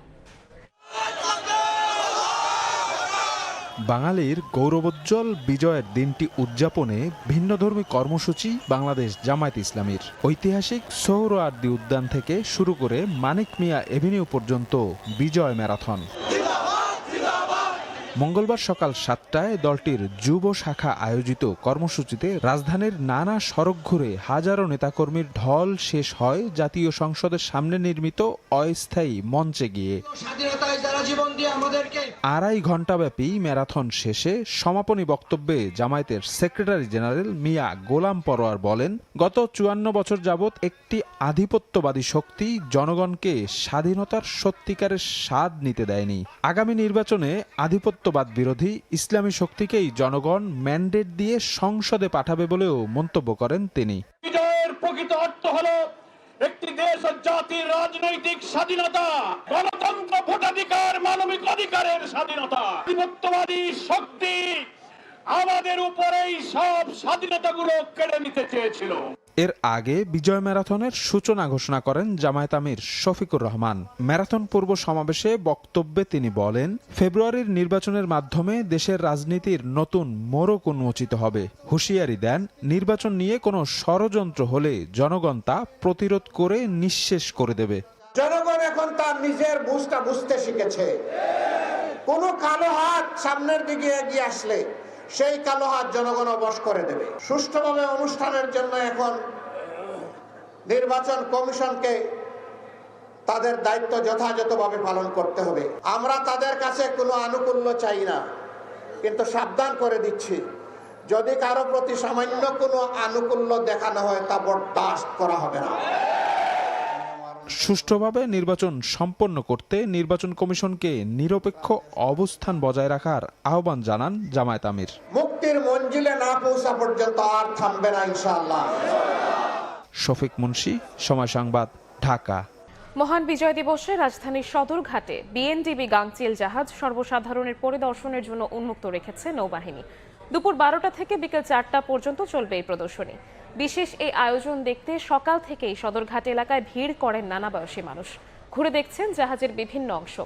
বাঙালির গৌরবোজ্জ্বল বিজয়ের দিনটি উদযাপনে ভিন্নধর্মী কর্মসূচি বাংলাদেশ জামায়াত ইসলামীর। ঐতিহাসিক সোহরাওয়ার্দী উদ্যান থেকে শুরু করে মানিক মিয়া এভিনিউ পর্যন্ত বিজয় ম্যারাথন। মঙ্গলবার সকাল 7টায় দলটির যুব শাখা আয়োজিত কর্মসূচিতে রাজধানীর নানা সড়ক ঘুরে হাজারো নেতাকর্মীর ঢল শেষ হয় জাতীয় সংসদের সামনে নির্মিত অস্থায়ী মঞ্চে গিয়ে। 2.5 ঘণ্টাব্যাপী ম্যারাথন শেষে সমাপনী বক্তব্যে জামায়াতের সেক্রেটারি জেনারেল মিয়া গোলাম পরওয়ার বলেন, গত 54 বছর যাবৎ একটি আধিপত্যবাদী শক্তি জনগণকে স্বাধীনতার সত্যিকারের স্বাদ নিতে দেয়নি। আগামী নির্বাচনে আধিপত্যবাদ বিরোধী ইসলামী শক্তিকেই জনগণ ম্যান্ডেট দিয়ে সংসদে পাঠাবে বলেও মন্তব্য করেন তিনি। বিজয়ের প্রকৃত অর্থ হলো একটি দেশ ও জাতির রাজনৈতিক স্বাধীনতা, গণতন্ত্র, ভোটাধিকার, মানবিক অধিকারের স্বাধীনতা। আধিপত্যবাদী শক্তি আমাদের উপরেই সব স্বাধীনতাগুলো কেড়ে নিতে চেয়েছিল। এর আগে বিজয় ম্যারাথনের সূচনা ঘোষণা করেন জামায়াত আমির শফিকুর রহমান। ম্যারাথন পূর্ব সমাবেশে বক্তব্যে তিনি বলেন, ফেব্রুয়ারির নির্বাচনের মাধ্যমে দেশের রাজনীতির নতুন মোড়ক উন্মোচিত হবে। হুঁশিয়ারি দেন, নির্বাচন নিয়ে কোনো ষড়যন্ত্র হলে জনগণ তা প্রতিরোধ করে নিঃশেষ করে দেবে। জনগণ এখন তার নিজের বুঝটা বুঝতে শিখেছে। কোনো কালো হাত সামনের দিকে এগিয়ে আসলে সেই কালো হাত জনগণ বশ করে দেবে। সুষ্ঠুভাবে অনুষ্ঠানের জন্য এখন নির্বাচন কমিশনকে তাদের দায়িত্ব যথাযথভাবে পালন করতে হবে। আমরা তাদের কাছে কোনো আনুকূল্য চাই না, কিন্তু সাবধান করে দিচ্ছি, যদি কারো প্রতি সামান্য কোনো আনুকূল্য দেখানো হয় তা বরদাস্ত করা হবে না। সুষ্ঠুভাবে নির্বাচন সম্পন্ন করতে নির্বাচন কমিশনকে নিরপেক্ষ অবস্থান বজায় রাখার আহ্বান জানান জামায়াত আমির। মুক্তির মঞ্জিলে না পৌঁছা পর্যন্ত আর থামবে না ইনশাআল্লাহ। শফিক মুন্সি, সময় সংবাদ, ঢাকা। মহান বিজয় দিবসে রাজধানীর সদরঘাটে বিএনডিবি গাংচিল জাহাজ সর্বসাধারণের পরিদর্শনের জন্য উন্মুক্ত রেখেছে নৌবাহিনী। দুপুর 12টা থেকে বিকেল 4টা পর্যন্ত চলবে এই প্রদর্শনী। বিশেষ এই আয়োজন দেখতে সকাল থেকেই সদরঘাট এলাকায় ভিড় করেন নানা বয়সী মানুষ। ঘুরে দেখছেন জাহাজের বিভিন্ন অংশ।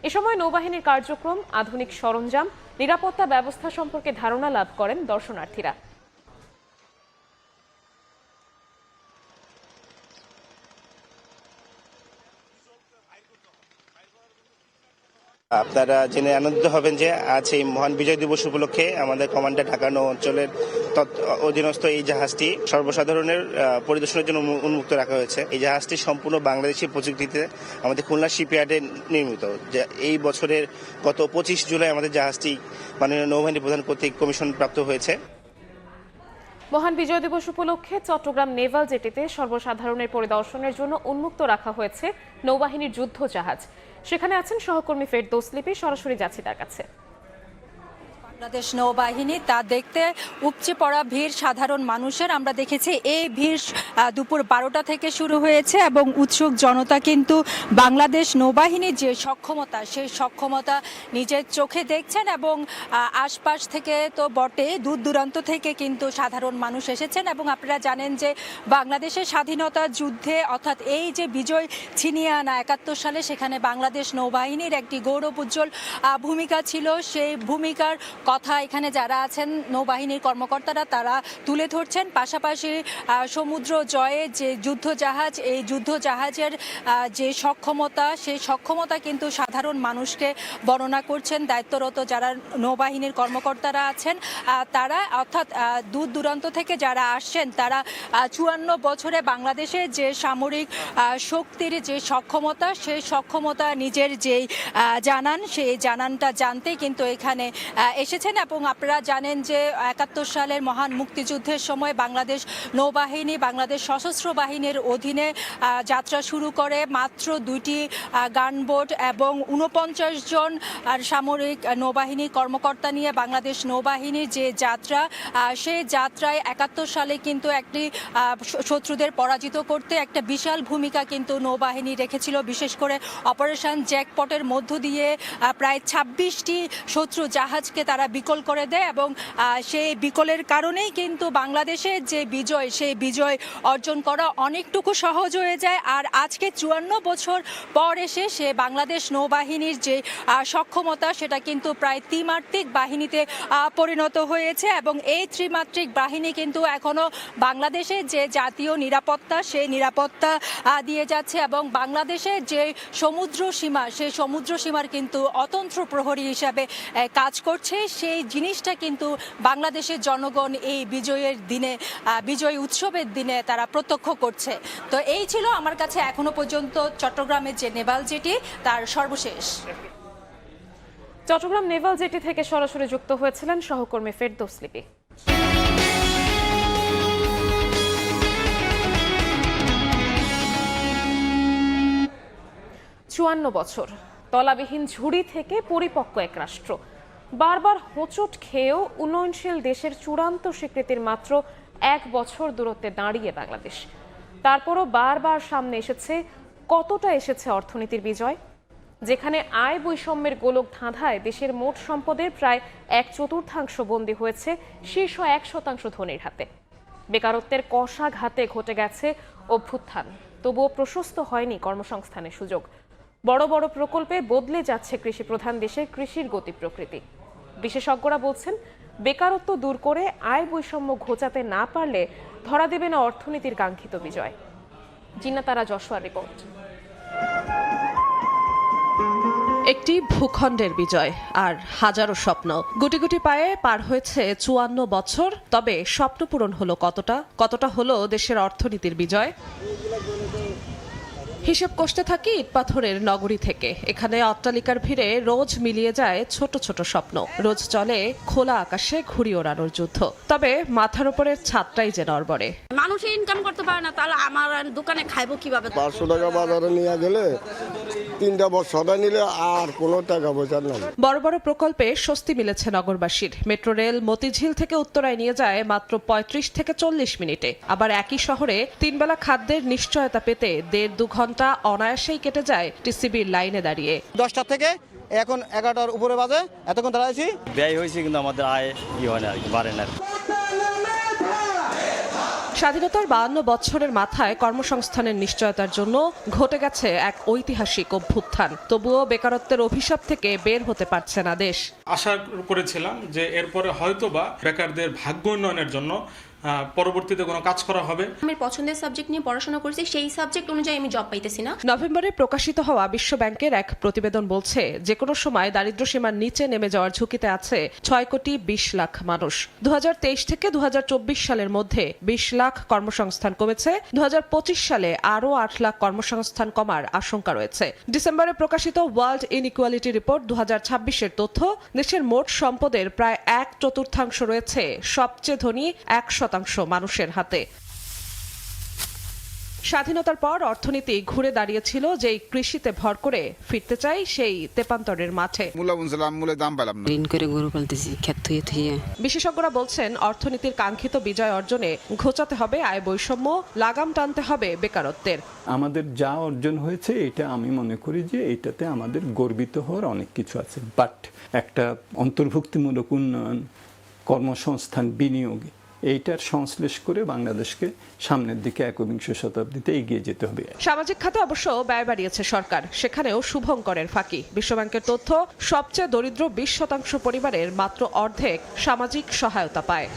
এ সময় নৌবাহিনীর কার্যক্রম, আধুনিক সরঞ্জাম, নিরাপত্তা ব্যবস্থা সম্পর্কে ধারণা লাভ করেন দর্শনার্থীরা। আপনারা জেনে আনন্দিত হবেন যে আজ এই মহান বিজয় দিবস উপলক্ষে আমাদের কমান্ডার ঢাকা নৌ অঞ্চলের অধীনস্থ এই জাহাজটি সর্বসাধারণের পরিদর্শনের জন্য উন্মুক্ত রাখা হয়েছে। এই জাহাজটি সম্পূর্ণ বাংলাদেশি প্রযুক্তিতে আমাদের খুলনা শিপইয়ার্ডে নির্মিত। এই বছরের গত 25 জুলাই আমাদের জাহাজটি মাননীয় নৌবাহিনী প্রধান কর্তৃক কমিশন প্রাপ্ত হয়েছে। মহান বিজয় দিবস উপলক্ষে চট্টগ্রাম নেভাল জেটিতে সর্বসাধারণের পরিদর্শনের জন্য উন্মুক্ত রাখা হয়েছে নৌবাহিনীর যুদ্ধ জাহাজ। সেখানে আছেন সহকর্মী ফেরদৌস লিপি, সরাসরি যাচ্ছি তার কাছে। বাংলাদেশ নৌবাহিনী তা দেখতে উপচে পড়া ভিড় সাধারণ মানুষের আমরা দেখেছি। এই ভিড় দুপুর 12টা থেকে শুরু হয়েছে এবং উৎসুক জনতা কিন্তু বাংলাদেশ নৌবাহিনীর যে সক্ষমতা, সেই সক্ষমতা নিজের চোখে দেখছেন এবং আশপাশ থেকে তো বটে, দূর দূরান্ত থেকে কিন্তু সাধারণ মানুষ এসেছেন। এবং আপনারা জানেন যে বাংলাদেশের স্বাধীনতা যুদ্ধে অর্থাৎ এই যে বিজয় ছিনিয়ে আনা 71 সালে, সেখানে বাংলাদেশ নৌবাহিনীর একটি গৌরবোজ্জ্বল ভূমিকা ছিল। সেই ভূমিকার কথা এখানে যারা আছেন নৌবাহিনীর কর্মকর্তারা তারা তুলে ধরছেন। পাশাপাশি সমুদ্র জয়ে যে যুদ্ধ জাহাজ, এই যুদ্ধ জাহাজের যে সক্ষমতা, সেই সক্ষমতা কিন্তু সাধারণ মানুষকে বর্ণনা করছেন দায়িত্বরত যারা নৌবাহিনীর কর্মকর্তারা আছেন তারা, অর্থাৎ দূর দূরান্ত থেকে যারা আসছেন তারা 54 বছরে বাংলাদেশে যে সামরিক শক্তির যে সক্ষমতা, সেই সক্ষমতা নিজের যেই জানান, সেই জানানটা জানতেই কিন্তু এখানে এসেছেন এসেছেন এবং আপনারা জানেন যে ৭১ সালের মহান মুক্তিযুদ্ধের সময় বাংলাদেশ নৌবাহিনী, বাংলাদেশ সশস্ত্র বাহিনীর অধীনে যাত্রা শুরু করে মাত্র 2টি গানবোট এবং 49 জন সামরিক নৌবাহিনী কর্মকর্তা নিয়ে বাংলাদেশ নৌবাহিনীর যে যাত্রা, সেই যাত্রায় ৭১ সালে কিন্তু একটি শত্রুদের পরাজিত করতে একটা বিশাল ভূমিকা কিন্তু নৌবাহিনী রেখেছিল। বিশেষ করে অপারেশন জ্যাকপটের মধ্য দিয়ে প্রায় 26টি শত্রু জাহাজকে তারা বিকল করে দেয় এবং সেই বিকলের কারণেই কিন্তু বাংলাদেশের যে বিজয়, সেই বিজয় অর্জন করা অনেকটুকু সহজ হয়ে যায়। আর আজকে 54 বছর পর এসে সে বাংলাদেশ নৌবাহিনীর যে সক্ষমতা, সেটা কিন্তু প্রায় ত্রিমাত্রিক বাহিনীতে পরিণত হয়েছে এবং এই ত্রিমাত্রিক বাহিনী কিন্তু এখনো বাংলাদেশের যে জাতীয় নিরাপত্তা, সেই নিরাপত্তা দিয়ে যাচ্ছে এবং বাংলাদেশের যে সমুদ্র সীমা, সেই সমুদ্র সীমার কিন্তু অতন্ত্র প্রহরী হিসাবে কাজ করছে। সেই জিনিসটা কিন্তু বাংলাদেশের জনগণ এই বিজয়ের দিনে, বিজয় উৎসবের দিনে তারা প্রত্যক্ষ করছে। তো এই ছিল আমার কাছে এখনো পর্যন্ত চট্টগ্রামের যে নেভাল জেটি, তার সর্বশেষ। চট্টগ্রাম নেভাল জেটি থেকে সরাসরি যুক্ত হয়েছিলেন সহকর্মী ফেরদৌস লিপি। 54 বছর তলাবিহীন ঝুড়ি থেকে পরিপক্ক এক রাষ্ট্র, বারবার হোঁচট খেয়েও উন্নয়নশীল দেশের চূড়ান্ত স্বীকৃতির মাত্র 1 বছর দূরত্বে দাঁড়িয়ে বাংলাদেশ। তারপরও বারবার সামনে এসেছে কতটা এসেছে অর্থনীতির বিজয়, যেখানে আয় বৈষম্যের গোলক ধাঁধায় দেশের মোট সম্পদের প্রায় 1/4 বন্দী হয়েছে শীর্ষ 1% ধনীর হাতে। বেকারত্বের কষাঘাতে ঘটে গেছে অভ্যুত্থান, তবুও প্রশস্ত হয়নি কর্মসংস্থানের সুযোগ। বড় বড় প্রকল্পে বদলে যাচ্ছে কৃষি প্রধান দেশের কৃষির গতি প্রকৃতি। বিশেষজ্ঞরা বলছেন, বেকারত্ব দূর করে আয় বৈষম্য ঘোচাতে না পারলে ধরা দেবে না অর্থনীতির কাঙ্ক্ষিত বিজয়। জিন্নাতারা যশোয়ার রিপোর্ট। একটি ভূখণ্ডের বিজয় আর হাজারো স্বপ্ন, গুটি গুটি পায়ে পার হয়েছে 54 বছর। তবে স্বপ্ন পূরণ হলো কতটা হলো দেশের অর্থনীতির বিজয়? হিসেব কষতে থাকি ইটপাথরের নগরী থেকে। এখানে অট্টালিকার ভিড়ে রোজ মিলিয়ে যায় ছোট ছোট স্বপ্ন, রোজ চলে খোলা আকাশে ঘুড়ি ওড়ানোর যুদ্ধ। তবে মাথার উপরের ছাদটাই যে নড়বড়ে। মানুষ ইনকাম করতে পারে না, তাহলে আমার দোকানে খাইবো কিভাবে? 500 টাকা বাজারে নিয়ে গেলে 3টা বছর নিলে আর কোনো টাকা পয়সা নাই। বড় বড় প্রকল্পে স্বস্তি মিলেছে নগরবাসীর। মেট্রো রেল মতিঝিল থেকে উত্তরায় নিয়ে যায় মাত্র 35 থেকে 40 মিনিটে। আবার একই শহরে 3 বেলা খাদ্যের নিশ্চয়তা পেতে 1.5-2 ঘন্টা অনায়াসেই কেটে যায় টিসিবির লাইনে দাঁড়িয়ে। 10টা থেকে এখন 11টার উপরে বাজে, এতক্ষণ দাঁড়াইছি। ব্যয় হয়েছে কিন্তু আমাদের আয় হয় না, আর কি বাড়ে না। স্বাধীনতার 52 বছরের মাথায় কর্মসংস্থানের নিশ্চয়তার জন্য ঘটে গেছে এক ঐতিহাসিক অভ্যুত্থান। তবুও বেকারত্বের অভিশাপ থেকে বের হতে পারছে না দেশ। আশা করেছিলাম যে এরপরে হয়তোবা বেকারদের ভাগ্য উন্নয়নের জন্য পরবর্তীতে কোনো কাজ করা হবে। আমি পছন্দের সাবজেক্ট নিয়ে পড়াশোনা করছি, সেই সাবজেক্ট অনুযায়ী আমি জব পাইতেছি না। নভেম্বরে প্রকাশিত হওয়া বিশ্ব ব্যাংকের এক প্রতিবেদন বলছে, যে কোনো সময় দারিদ্র্য সীমার নিচে নেমে যাওয়ার ঝুঁকিতে আছে 6,20,00,000 মানুষ। 2023 থেকে 2024 সালের মধ্যে 20 লাখ কর্মসংস্থান কমেছে। 2025 সালে আরও 8 লাখ কর্মসংস্থান কমার আশঙ্কা রয়েছে। ডিসেম্বরে প্রকাশিত ওয়ার্ল্ড ইনইকুয়ালিটি রিপোর্ট 2026-এর তথ্য, দেশের মোট সম্পদের প্রায় 1/4 রয়েছে সবচেয়ে ধনী 1% মানুষের হাতে। স্বাধীনতার পর অর্থনীতি ঘুরে দাঁড়িয়েছিল যেই কৃষিতে ভর করে ফিরতে চাই সেই তেপান্তরের মাঠে। বিশেষজ্ঞরা বলছেন, অর্থনীতির কাঙ্ক্ষিত বিজয় অর্জনে ঘোচাতে হবে আয় বৈষম্য, লাগাম টানতে হবে বেকারত্বের। আমাদের যা অর্জন হয়েছে এটা আমি মনে করি যে এটাতে আমাদের গর্বিত হওয়ার অনেক কিছু আছে, বাট একটা অন্তর্ভুক্তিমূলক উন্নয়ন, কর্মসংস্থান, বিনিয়োগ, এইটার সংশ্লেষ করে বাংলাদেশকে সামনের দিকে 21শ শতাব্দীতে এগিয়ে যেতে হবে। সামাজিক খাতে অবশ্য ব্যয় বাড়িয়েছে সরকার, সেখানেও শুভঙ্করের ফাঁকি। বিশ্বব্যাংকের তথ্য, সবচেয়ে দরিদ্র 20% পরিবারের মাত্র অর্ধেক সামাজিক সহায়তা পায়।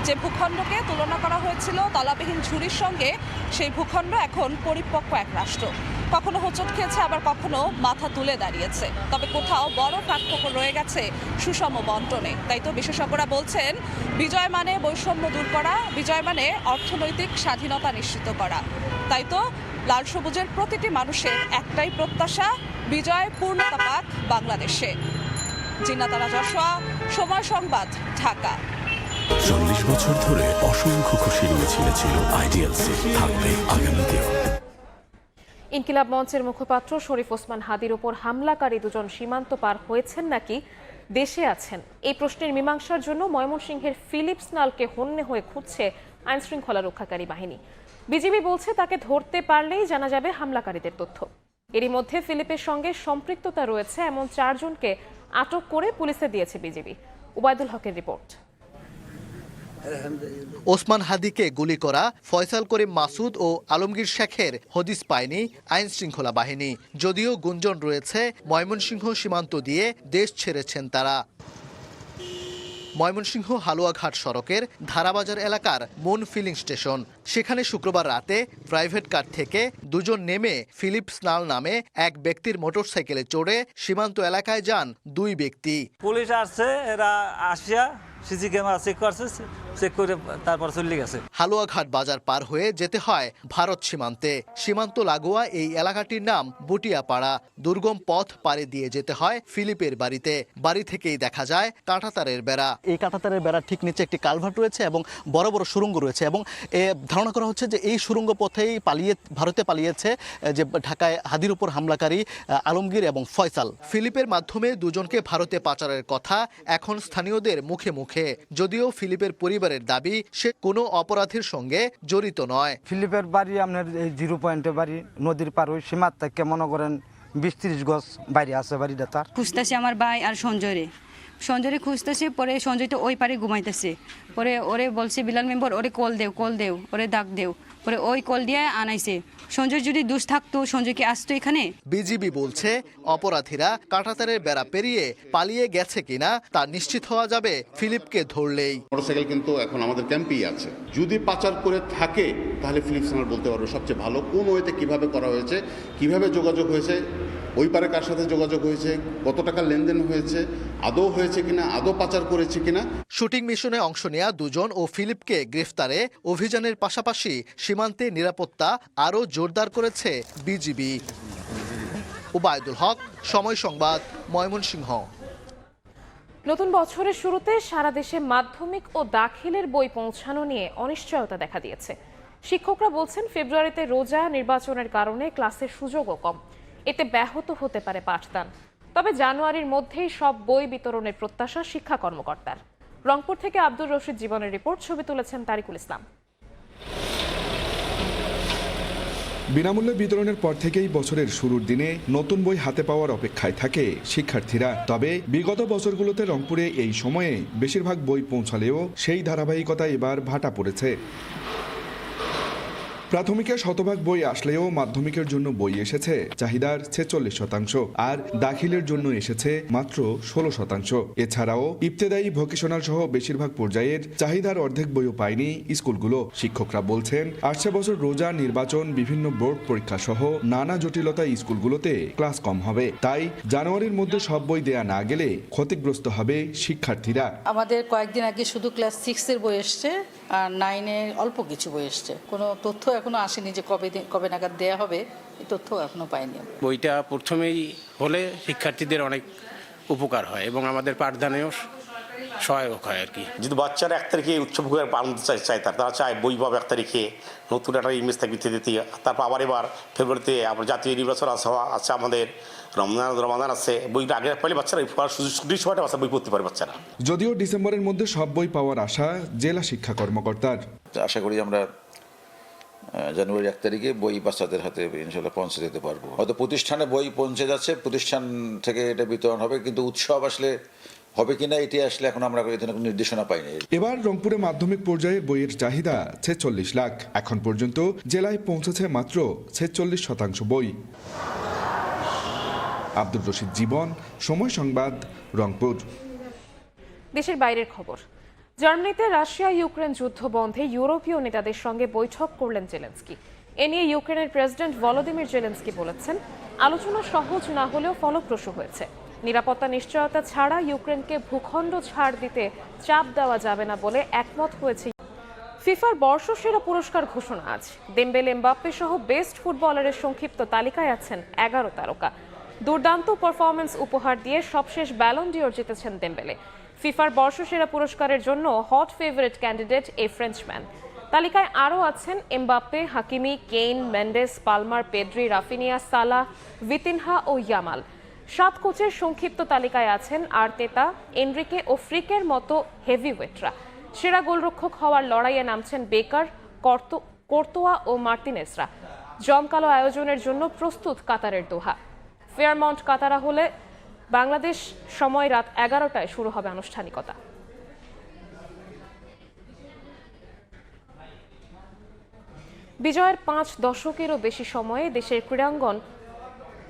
যে ভূখণ্ডকে তুলনা করা হয়েছিল তলাবিহীন ঝুড়ির সঙ্গে, সেই ভূখণ্ড এখন পরিপক্ক এক রাষ্ট্র। কখনো হোঁচট খেয়েছে, আবার কখনো মাথা তুলে দাঁড়িয়েছে। তবে কোথাও বড় পার্থক্য রয়ে গেছে সুষম বন্টনে। তাই তো বিশেষজ্ঞরা বলছেন, বিজয় মানে বৈষম্য দূর করা, বিজয় মানে অর্থনৈতিক স্বাধীনতা নিশ্চিত করা। তাই তো লাল সবুজের প্রতিটি মানুষের একটাই প্রত্যাশা, বিজয় পূর্ণতা পাক বাংলাদেশে। জিন্নাতারা যশোয়া, সময় সংবাদ, ঢাকা। 40 বছর ধরে অসংখ্য খুশির মিছিলে ছিল আইডিয়ালসি, থাকবে আগামীতেও। ইনকিলাব মঞ্চের মুখপাত্র শরীফ ওসমান হাদির উপর হামলাকারী দুজন সীমান্ত পার হয়েছেন নাকি দেশে আছেন, এই প্রশ্নের মীমাংসার জন্য ময়মনসিংহের ফিলিপস নালকে হন্যে হয়ে খুঁজছে আইনশৃঙ্খলা রক্ষাকারী বাহিনী। বিজিবি বলছে তাকে ধরতে পারলেই জানা যাবে হামলাকারীদের তথ্য। এরই মধ্যে ফিলিপের সঙ্গে সম্পৃক্ততা রয়েছে এমন 4 জনকে আটক করে পুলিশে দিয়েছে বিজিবি। উবায়দুল হকের রিপোর্ট। ওসমান হাদিকে গুলি করা ফয়সাল করিম মাসুদ ও আলমগীর শেখের হদিস পায়নি আইন শৃঙ্খলা বাহিনী। যদিও গুঞ্জন রয়েছে ময়মনসিংহ সীমান্ত দিয়ে দেশ ছেড়েছেন তারা। ময়মনসিংহ হালুয়াঘাট সড়কের ধারাবাজার এলাকার মুন ফিলিং স্টেশন, সেখানে শুক্রবার রাতে প্রাইভেট কার থেকে দুজন নেমে ফিলিপস নাল নামে এক ব্যক্তির মোটরসাইকেলে চড়ে সীমান্ত এলাকায় যান 2 ব্যক্তি। পুলিশ আসছে, এরা আসিয়া সিসি ক্যামেরা চেক করছে, চেক করে তারপর চলে গেছে। হালুয়াঘাট বাজার পার হয়ে যেতে হয় ভারত সীমান্তে। সীমান্ত লাগোয়া এই এলাকাটির নাম বুটিয়াপাড়া। দুর্গম পথ পাড়ে দিয়ে যেতে হয় ফিলিপের বাড়িতে। বাড়ি থেকেই দেখা যায় কাঁটাতারের বেড়া। এই কাঁটাতারের বেড়ার ঠিক নিচে একটি কালভার্ট রয়েছে এবং বড় বড় সুড়ঙ্গ রয়েছে এবং ধারণা করা হচ্ছে যে এই সুড়ঙ্গ পথেই ভারতে পালিয়েছে যে ঢাকায় হাদির উপর হামলাকারী আলমগীর এবং ফয়সাল। ফিলিপের মাধ্যমে দুজনকে ভারতে পাচারের কথা এখন স্থানীয়দের মুখে মুখে। যদিও ফিলিপের পরিবারের দাবি সে কোনো অপরাধের সঙ্গে জড়িত নয়। ফিলিপের বাড়ি আপনার এই 0 পয়েন্টে বাড়ি, নদীর পার ওই সীমার থেকে মনে করেন 20-30 গজ বাইরে আছে বাড়িটা তার। খুঁজতেছে আমার ভাই আর সঞ্জয়রে খুঁজতেছে, পরে সঞ্জয় তো ওই পারে ঘুমাইতেছে। পরে ওরে বলছে বিলাল মেম্বার ওরে কল দেও ওরে ডাক দেও, পরে ওই কল দিয়ে আনাইছে। সঞ্জয় যদি দোষ থাকতো সঞ্জয়কে আসতো এখানে। বিজিবি বলছে অপরাধীরা কাঁটাতারের বেড়া পেরিয়ে পালিয়ে গেছে কিনা তা নিশ্চিত হওয়া যাবে ফিলিপকে ধরলেই। মোটরসাইকেল কিন্তু এখন আমাদের ক্যাম্পেই আছে। যদি পাচার করে থাকে তাহলে ফিলিপস নাল বলতে পারবো সবচেয়ে ভালো কোন ওয়েতে কিভাবে করা হয়েছে, কিভাবে যোগাযোগ হয়েছে, ওই পারে কার সাথে যোগাযোগ হয়েছে, কত টাকা লেনদেন হয়েছে, আদৌ হয়েছে কিনা, আদৌ পাচার করেছে কিনা। শুটিং মিশনে অংশ নেয়া দুজন ও ফিলিপকে গ্রেফতারে অভিযানের পাশাপাশি সীমান্তে নিরাপত্তা আরও জোরদার করেছে বিজিবি। উবায়দুল হক, সময় সংবাদ, ময়মনসিংহ। নতুন বছরের শুরুতে সারা দেশে মাধ্যমিক ও দাখিলের বই পৌঁছানো নিয়ে অনিশ্চয়তা দেখা দিয়েছে। শিক্ষকরা বলছেন ফেব্রুয়ারিতে রোজা, নির্বাচনের কারণে ক্লাসের সুযোগও কম, এতে ব্যাহত হতে পারে পাঠদান। তবে জানুয়ারির মধ্যেই সব বই বিতরণের প্রত্যাশা শিক্ষা কর্মকর্তার। রংপুর থেকে আব্দুর রশিদ জীবনের রিপোর্ট, ছবি তুলেছেন তারিকুল ইসলাম। বিনামূল্যে বিতরণের পর থেকেই বছরের শুরুর দিনে নতুন বই হাতে পাওয়ার অপেক্ষায় থাকে শিক্ষার্থীরা। তবে বিগত বছরগুলোতে রংপুরে এই সময়ে বেশিরভাগ বই পৌঁছালেও সেই ধারাবাহিকতা এবার ভাটা পড়েছে। প্রাথমিকে শতভাগ বই আসলেও মাধ্যমিকের জন্য বই এসেছে চাহিদার 46%, আর দাখিলের জন্য এসেছে মাত্র 16%। এছাড়াও ইবতেদায়ী, ভোকেশনাল সহ বেশিরভাগ পর্যায়ের চাহিদার অর্ধেক বইও পায়নি স্কুলগুলো। শিক্ষকরা বলছেন আসছে বছর রোজা, নির্বাচন, বিভিন্ন বোর্ড পরীক্ষা সহ নানা জটিলতায় স্কুলগুলোতে ক্লাস কম হবে। তাই জানুয়ারির মধ্যে সব বই দেয়া না গেলে ক্ষতিগ্রস্ত হবে শিক্ষার্থীরা। আমাদের কয়েকদিন আগে শুধু ক্লাস 6-এর বই এসছে আর 9-এর অল্প কিছু বই এসছে। কোনো তথ্য এখনো আসেনি যে কবে নাগাদ দেয়া হবে, এই তথ্য এখনো পাইনি। বইটা প্রথমেই হলে শিক্ষার্থীদের অনেক উপকার হয় এবং আমাদের পাঠদানেও সহায়ক হয় আর কি। যদি বাচ্চারা 1 তারিখে উৎসব আনন্দ চায় তারা চায় বই পাবে 1 তারিখে, নতুন একটা ইমেজ থাকবে দিতে। তারপর আবার এবার ফেব্রুয়ারিতে আবার জাতীয় নির্বাচন আছে, আমাদের রমজান আছে। বইটা আগে পাইলে বাচ্চারা ছুটির সময়টা বাচ্চা বই পড়তে পারে বাচ্চারা। যদিও ডিসেম্বরের মধ্যে সব বই পাওয়ার আশা জেলা শিক্ষা কর্মকর্তার। আশা করি আমরা জানুয়ারি 1 তারিখে বই বাচ্চাদের হাতে ইনশাল্লাহ পৌঁছে দিতে পারবো। হয়তো প্রতিষ্ঠানে বই পৌঁছে যাচ্ছে, প্রতিষ্ঠান থেকে এটা বিতরণ হবে, কিন্তু উৎসব আসলে হবে কিনা এটি আসলে এখন আমরা কোনো নির্দেশনা পাইনি। এবার রংপুরে মাধ্যমিক পর্যায়ের বইয়ের চাহিদা 46 লাখ। এখন পর্যন্ত জেলায় পৌঁছেছে মাত্র 46% বই। আব্দুর রশিদ জীবন, সময় সংবাদ, রংপুর। দেশের বাইরের খবর। জার্মানিতে রাশিয়া ইউক্রেন যুদ্ধ বন্ধে ইউরোপীয় নেতাদের সঙ্গে বৈঠক করলেন জেলেনস্কি। এ নিয়ে ইউক্রেনের প্রেসিডেন্ট ভলোদিমির জেলেনস্কি বলেছেন, আলোচনা সহজ না হলেও ফলপ্রসূ হয়েছে। নিরাপত্তা নিশ্চয়তা ছাড়া ইউক্রেনকে ভূখণ্ড ছাড় দিতে চাপ দেওয়া যাবে না বলে একমত হয়েছে। ফিফার বর্ষসেরা পুরস্কার ঘোষণা আজ। দেমবেলে, এমবাপ্পে সহ বেস্ট ফুটবলারের সংক্ষিপ্ত তালিকায় আছেন 11 তারকা। দুর্দান্ত পারফরমেন্স উপহার দিয়ে সবশেষ ব্যালন ডিওর জিতেছেন দেম্বেলে। ফিফার বর্ষসেরা পুরস্কারের জন্য হট ফেভারিট ক্যান্ডিডেট এই ফ্রেঞ্চম্যান। তালিকায় আরও আছেন Mbappe, Hakimi, Kane, Mendes, Palmer, Pedri, Raphinha, Salah, Vitinha ও ইয়ামাল। 7 কোচের সংক্ষিপ্ত তালিকায় আছেন আর্তেতা, এনরিকে ও ফ্রিকের মতো হেভিওয়েটরা। সেরা গোলরক্ষক হওয়ার লড়াইয়ে নামছেন বেকার, কোর্তোয়া ও মার্টিনেসরা। জমকালো আয়োজনের জন্য প্রস্তুত কাতারের দোহা। ফেয়ারমাউন্ট কাতারা হলে বাংলাদেশ সময় রাত 11টায় শুরু হবে আনুষ্ঠানিকতা। বিজয়ের 5 দশকেরও বেশি সময়ে দেশের ক্রীড়াঙ্গন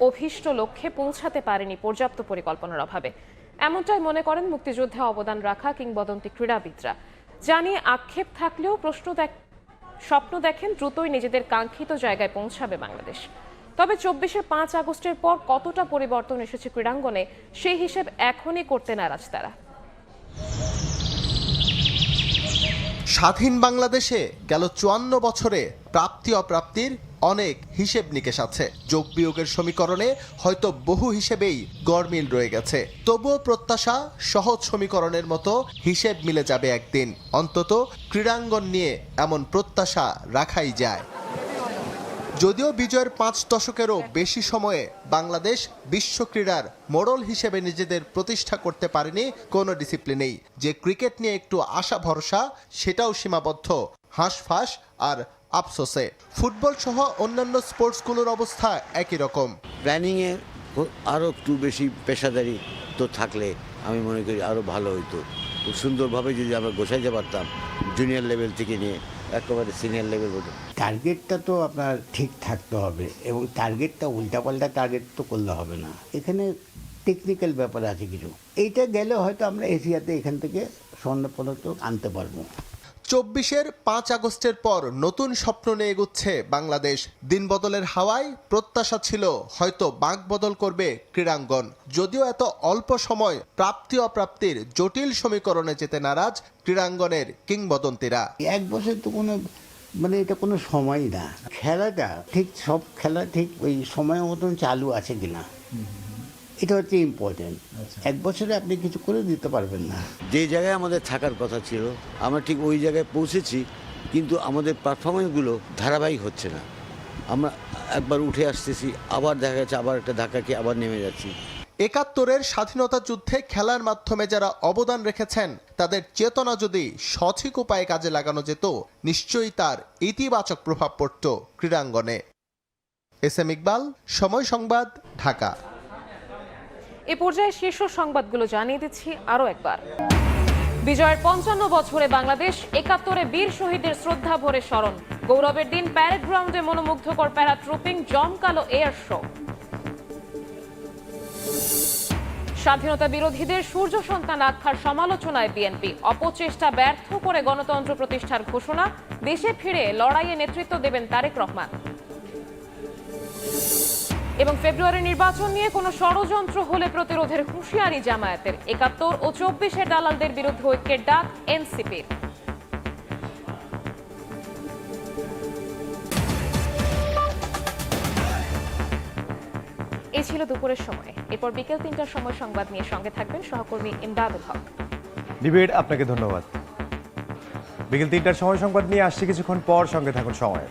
অভীষ্ট লক্ষ্যে পৌঁছাতে পারেনি পর্যাপ্ত পরিকল্পনার অভাবে। এমনটাই মনে করেন মুক্তিযুদ্ধে অবদান রাখা কিংবদন্তি ক্রীড়াবিদরা। জানিয়ে আক্ষেপ থাকলেও স্বপ্ন দেখেন দ্রুতই নিজেদের কাঙ্ক্ষিত জায়গায় পৌঁছাবে বাংলাদেশ। তবে 24-এর 5 আগস্টের পর কতটা পরিবর্তন এসেছে ক্রীড়াঙ্গনে সেই হিসেব এখনই করতে নারাজ তারা। স্বাধীন বাংলাদেশে গেল 54 বছরে প্রাপ্তি অপ্রাপ্তির অনেক হিসেব নিকেশ আছে। যোগ বিয়োগের সমীকরণে হয়তো বহু হিসেবেই গড়মিল রয়ে গেছে, তবুও প্রত্যাশা সহজ সমীকরণের মতো হিসেব মিলে যাবে একদিন। অন্তত ক্রীড়াঙ্গন নিয়ে এমন প্রত্যাশা রাখাই যায়। যদিও বিজয়ের 5 দশকেরও বেশি সময়ে বাংলাদেশ বিশ্ব ক্রীড়ার মোড়ল হিসেবে নিজেদের প্রতিষ্ঠা করতে পারেনি কোনো ডিসিপ্লিনেই। যে ক্রিকেট নিয়ে একটু আশা ভরসা, সেটাও সীমাবদ্ধ হাঁসফাঁস আর আফসোসে। ফুটবল সহ অন্যান্য স্পোর্টসগুলোর অবস্থা একই রকম। প্ল্যানিংয়ে আরও একটু বেশি পেশাদারি তো থাকলে আমি মনে করি আরও ভালো হইতো। খুব সুন্দরভাবে যদি আমরা গোছাইতে পারতাম, জুনিয়র লেভেল থেকে নিয়ে একেবারে সিনিয়র লেভেল পর্যন্ত। টার্গেটটা তো আপনার ঠিক থাকতে হবে, এবং টার্গেটটা উল্টাপাল্টা টার্গেট তো করলে হবে না। এখানে টেকনিক্যাল ব্যাপার আছে কিছু। এইটা গেলে হয়তো আমরা এশিয়াতে এখান থেকে স্বর্ণপদক আনতে পারবো। 24-এর 5 আগস্টের পর নতুন স্বপ্ন নিয়ে এগুচ্ছে বাংলাদেশ। দিন বদলের হাওয়ায় প্রত্যাশা ছিল হয়তো বাঁক বদল করবে ক্রীড়াঙ্গন। যদিও এত অল্প সময় প্রাপ্তি অপ্রাপ্তির জটিল সমীকরণে যেতে নারাজ ক্রীড়াঙ্গনের কিংবদন্তিরা। 1 বছর তো কোনো এটা কোনো সময়ই না। খেলাটা ঠিক, সব খেলা ঠিক ওই সময় মতন চালু আছে কিনা, এটা হচ্ছে ইম্পর্টেন্ট। 1 বছরে আপনি কিছু করে দিতে পারবেন না। যে জায়গায় আমাদের থাকার কথা ছিল আমরা ঠিক ওই জায়গায় পৌঁছেছি, কিন্তু আমাদের পারফরমেন্সগুলো ধারাবাহিক হচ্ছে না। আমরা একবার উঠে আসতেছি, আবার দেখা যাচ্ছে আবার একটা ধাক্কা খেয়ে আবার নেমে যাচ্ছি। 71-এর স্বাধীনতা যুদ্ধে খেলার মাধ্যমে যারা অবদান রেখেছেন তাদের চেতনা যদি সঠিক উপায়ে কাজে লাগানো যেত, নিশ্চয়ই তার ইতিবাচক প্রভাব পড়ত ক্রীড়াঙ্গনে। SM ইকবাল, সময় সংবাদ, ঢাকা। এ পর্যায়ে শীর্ষ সংবাদগুলো জানিয়ে দিচ্ছি আরও একবার। বিজয়ের 55 বছরে বাংলাদেশ, 71-এ বীর শহীদদের শ্রদ্ধা ভরে স্মরণ। গৌরবের দিন, প্যারেড গ্রাউন্ডে মনোমুগ্ধকর প্যারাট্রুপিং, জমকালো এয়ার শো। স্বাধীনতা বিরোধীদের সূর্য সন্তান আখ্যার সমালোচনায় বিএনপি। অপচেষ্টা ব্যর্থ করে গণতন্ত্র প্রতিষ্ঠার ঘোষণা। দেশে ফিরে লড়াইয়ে নেতৃত্ব দেবেন তারেক রহমান। এবং ফেব্রুয়ারি নির্বাচন নিয়ে কোনো ষড়যন্ত্র হলে প্রতিরোধের হুঁশিয়ারি জামায়াতের। 71 ও 24-এর দালালদের বিরুদ্ধে ঐক্যের ডাক এনসিপির। এই ছিল দুপুরের সময়। এরপর বিকেল 3টার সময় সংবাদ নিয়ে সঙ্গে থাকবেন সহকর্মী ইমদাদুল হক। ডিবেট, আপনাকে ধন্যবাদ। বিকেল 3টার সময় সংবাদ নিয়ে আসছি কিছুক্ষণ পর, সঙ্গে থাকুন সময়।